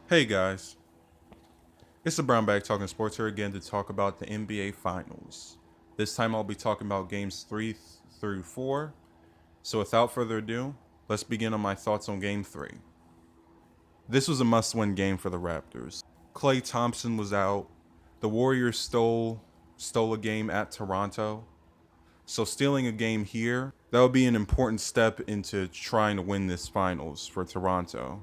Hey guys, it's the Brownbag talking sports here again to talk about the NBA Finals. This time I'll be talking about games 3 through 4. So without further ado, let's begin on my thoughts on game 3. This was a must-win game for the Raptors. Klay Thompson was out. The Warriors stole a game at Toronto. So stealing a game here, that would be an important step into trying to win this finals for Toronto.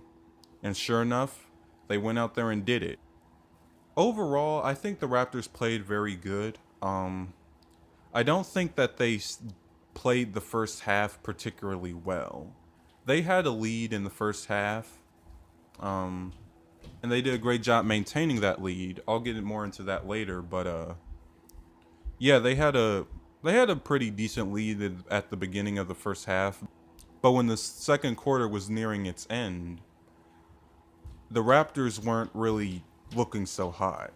And sure enough, they went out there and did it. Overall, I think the Raptors played very good. I don't think that played the first half particularly well. They had a lead in the first half, um, and they did a great job maintaining that lead. I'll get more into that later, but yeah, they had a pretty decent lead at the beginning of the first half. But when the second quarter was nearing its end, the Raptors weren't really looking so hot.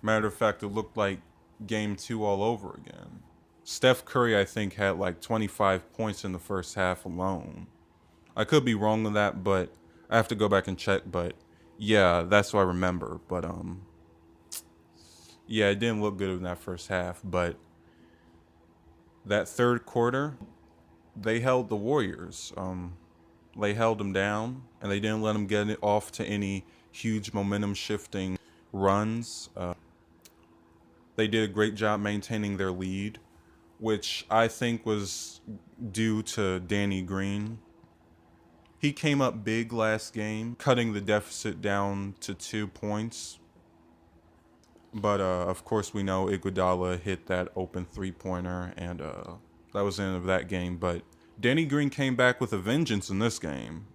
Matter of fact, it looked like game two all over again. Steph Curry, I think, had like 25 points in the first half alone. I could be wrong on that, but I have to go back and check. But yeah, that's what I remember. But yeah, it didn't look good in that first half. But that third quarter, they held the Warriors. They held them down, and they didn't let them get it off to any huge momentum shifting runs. They did a great job maintaining their lead, which I think was due to Danny Green. He came up big last game, cutting the deficit down to 2 points. But of course, we know Iguodala hit that open three-pointer, and that was the end of that game. But Danny Green came back with a vengeance in this game.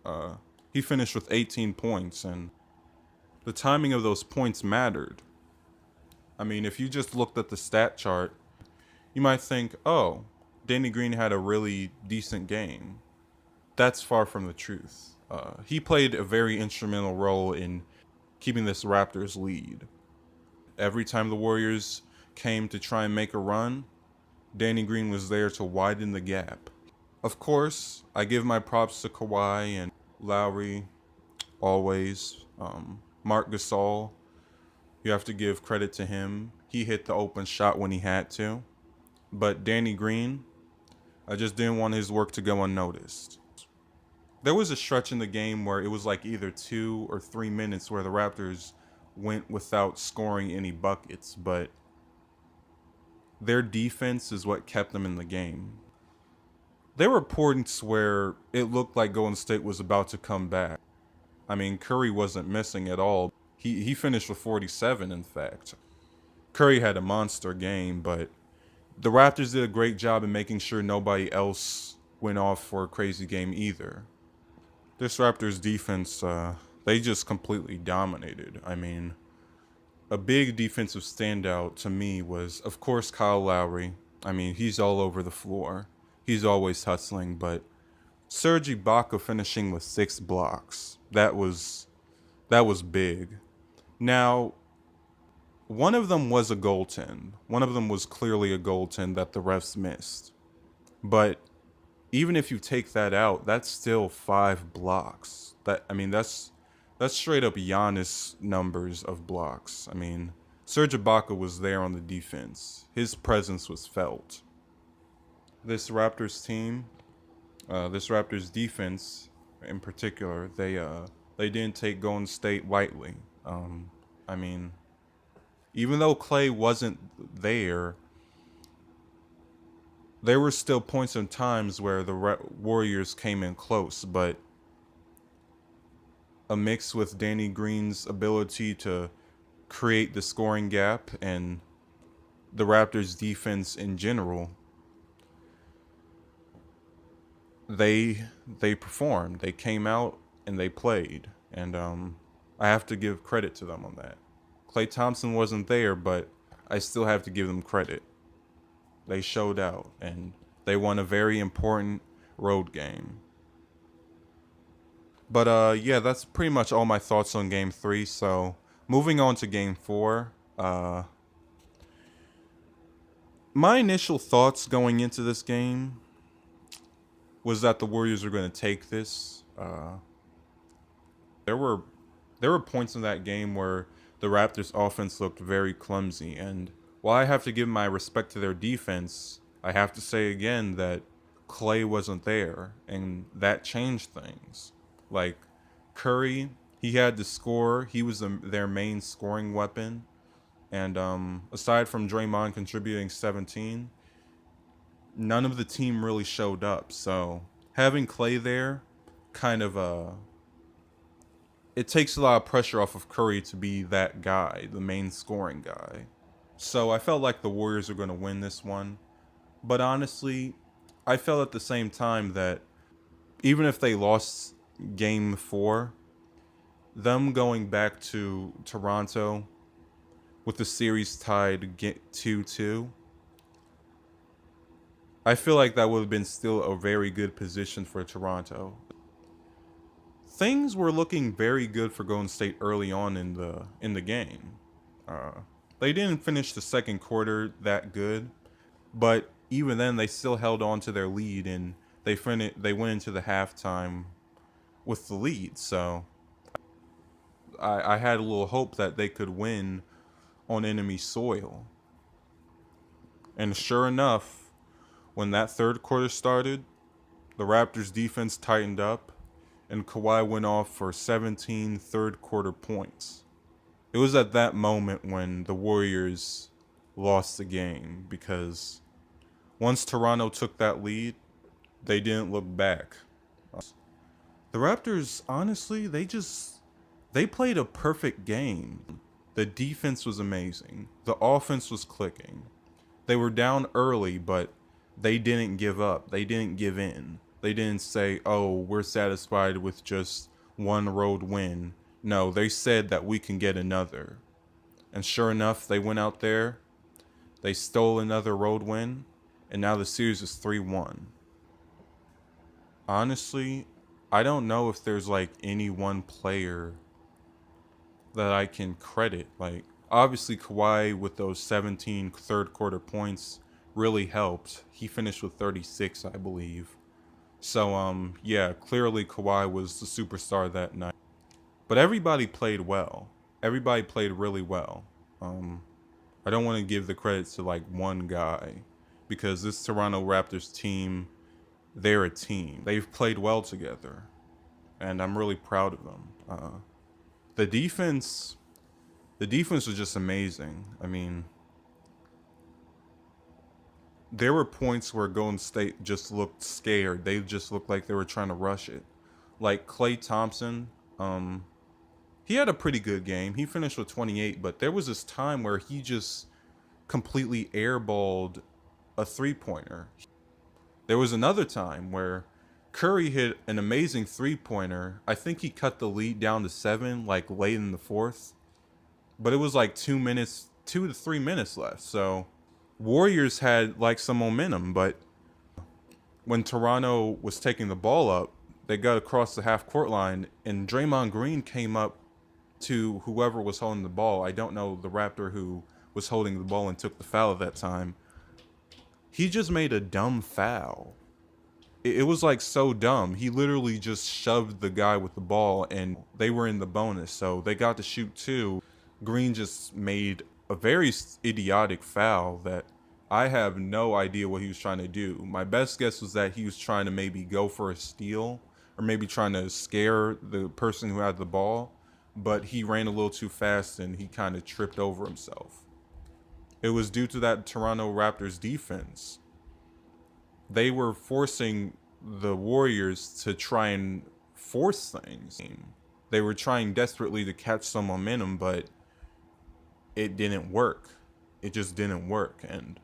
He finished with 18 points, and the timing of those points mattered. I mean, if you just looked at the stat chart, you might think, oh, Danny Green had a really decent game. That's far from the truth. He played a very instrumental role in keeping this Raptors lead. Every time the Warriors came to try and make a run, Danny Green was there to widen the gap. Of course, I give my props to Kawhi and Lowry, always. Marc Gasol, you have to give credit to him. He hit the open shot when he had to. But Danny Green, I just didn't want his work to go unnoticed. There was a stretch in the game where it was like either 2 or 3 minutes where the Raptors went without scoring any buckets, but their defense is what kept them in the game. There were points where it looked like Golden State was about to come back. I mean, Curry wasn't missing at all. He finished with 47, in fact. Curry had a monster game, but the Raptors did a great job in making sure nobody else went off for a crazy game either. This Raptors defense, they just completely dominated. I mean, a big defensive standout to me was, of course, Kyle Lowry. I mean, he's all over the floor. He's always hustling, but Serge Ibaka finishing with 6 blocks. That was big. Now, one of them was a goaltend. One of them was clearly a goaltend that the refs missed. But even if you take that out, that's still 5 blocks. That's straight up Giannis numbers of blocks. I mean, Serge Ibaka was there on the defense. His presence was felt. This Raptors team, this Raptors defense in particular, they didn't take Golden State lightly. I mean, even though Klay wasn't there, there were still points and times where the Warriors came in close, but a mix with Danny Green's ability to create the scoring gap and the Raptors defense in general, they performed. They came out and they played, and I have to give credit to them on that. Klay Thompson wasn't there, but I still have to give them credit. They showed out, and they won a very important road game. But yeah, that's pretty much all my thoughts on Game 3. So moving on to Game 4, my initial thoughts going into this game was that the Warriors were going to take this. There were There were points in that game where the Raptors offense looked very clumsy, and while I have to give my respect to their defense, I have to say again that Clay wasn't there, and that changed things. Like Curry, he had to score. He was their main scoring weapon, and aside from Draymond contributing 17, none of the team really showed up. So having Clay there kind of it takes a lot of pressure off of Curry to be that guy, the main scoring guy. So I felt like the Warriors are going to win this one. But honestly, I felt at the same time that even if they lost game 4, them going back to Toronto with the series tied 2-2, I feel like that would have been still a very good position for Toronto. Things were looking very good for Golden State early on in the game. Uh, they didn't finish the second quarter that good, but even then they still held on to their lead, and they went into the halftime with the lead. So I had a little hope that they could win on enemy soil. And sure enough, when that third quarter started, the Raptors defense tightened up, and Kawhi went off for 17 third quarter points. It was at that moment when the Warriors lost the game, because once Toronto took that lead, they didn't look back. The Raptors, honestly, they played a perfect game. The defense was amazing. The offense was clicking. They were down early, but they didn't give up. They didn't give in. They didn't say, oh, we're satisfied with just one road win. No, they said that we can get another. And sure enough, they went out there, they stole another road win, and now the series is 3-1. Honestly, I don't know if there's like any one player that I can credit. Like, obviously Kawhi with those 17 third quarter points really helped. He finished with 36, I believe. So yeah, clearly Kawhi was the superstar that night. But everybody played well. Everybody played really well. I don't want to give the credit to like one guy, because this Toronto Raptors team, they're a team. They've played well together, and I'm really proud of them. The defense, the defense was just amazing. I mean, there were points where Golden State just looked scared. They just looked like they were trying to rush it. Like Klay Thompson, he had a pretty good game. He finished with 28, but there was this time where he just completely airballed a three-pointer. There was another time where Curry hit an amazing three-pointer. I think he cut the lead down to 7, like late in the fourth. But it was like 2 to 3 minutes left. So Warriors had like some momentum, but when Toronto was taking the ball up, they got across the half court line, and Draymond Green came up to whoever was holding the ball. I don't know the Raptor who was holding the ball and took the foul at that time. He just made a dumb foul. It was like so dumb. He literally just shoved the guy with the ball, and they were in the bonus, so they got to shoot 2. Green just made a very idiotic foul that I have no idea what he was trying to do. My best guess was that he was trying to maybe go for a steal, or maybe trying to scare the person who had the ball, but he ran a little too fast and he kind of tripped over himself. It was due to that Toronto Raptors defense. They were forcing the Warriors to try and force things. They were trying desperately to catch some momentum, but it didn't work. It just didn't work. And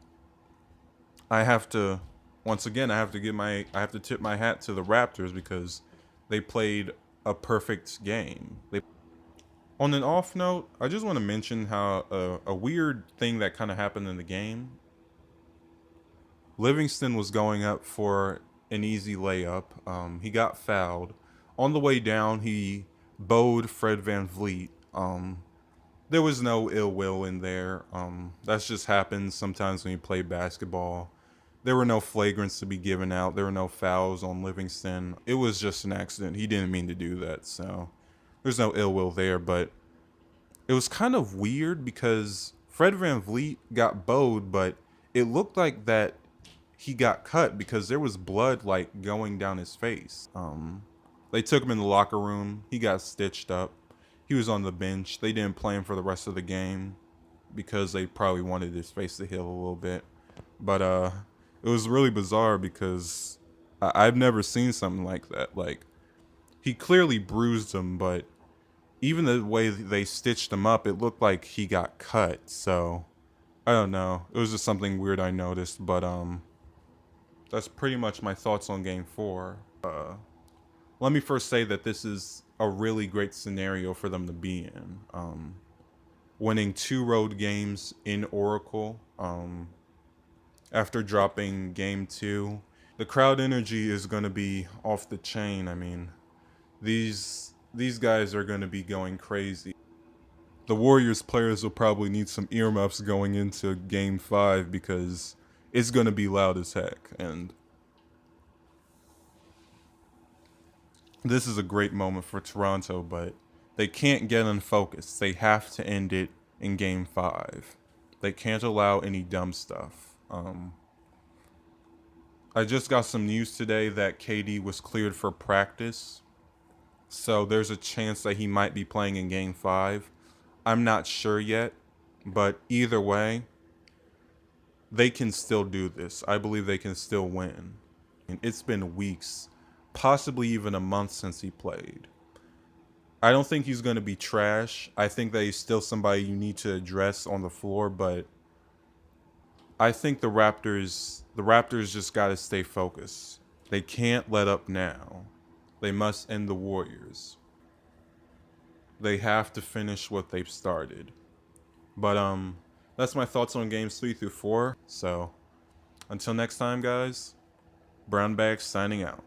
I have to, once again, I have to tip my hat to the Raptors, because they played a perfect game. On an off note, I just want to mention how a weird thing that kind of happened in the game. Livingston was going up for an easy layup. He got fouled. On the way down, he bowed Fred VanVleet. There was no ill will in there. That's just happens sometimes when you play basketball. There were no flagrants to be given out. There were no fouls on Livingston. It was just an accident. He didn't mean to do that. So there's no ill will there, but it was kind of weird because Fred VanVleet got bowed, but it looked like that he got cut because there was blood like going down his face. They took him in the locker room. He got stitched up. He was on the bench. They didn't play him for the rest of the game because they probably wanted his face to heal a little bit. But it was really bizarre because I've never seen something like that. Like, he clearly bruised him, but even the way they stitched him up, it looked like he got cut. So I don't know. It was just something weird I noticed. But that's pretty much my thoughts on Game 4. Let me first say that this is a really great scenario for them to be in. Winning 2 road games in Oracle after dropping Game 2. The crowd energy is going to be off the chain. I mean, these guys are going to be going crazy. The Warriors players will probably need some earmuffs going into Game 5 because it's going to be loud as heck. And this is a great moment for Toronto, but they can't get unfocused. They have to end it in Game 5. They can't allow any dumb stuff. I just got some news today that KD was cleared for practice. So there's a chance that he might be playing in Game 5. I'm not sure yet, but either way, they can still do this. I believe they can still win. And it's been weeks, possibly even a month since he played. I don't think he's going to be trash. I think that he's still somebody you need to address on the floor, but I think the Raptors just got to stay focused. They can't let up now. They must end the Warriors. They have to finish what they've started. But that's my thoughts on games 3 through 4. So until next time, guys, Brownbag signing out.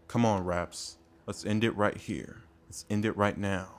Come on, Raps. Let's end it right here. Let's end it right now.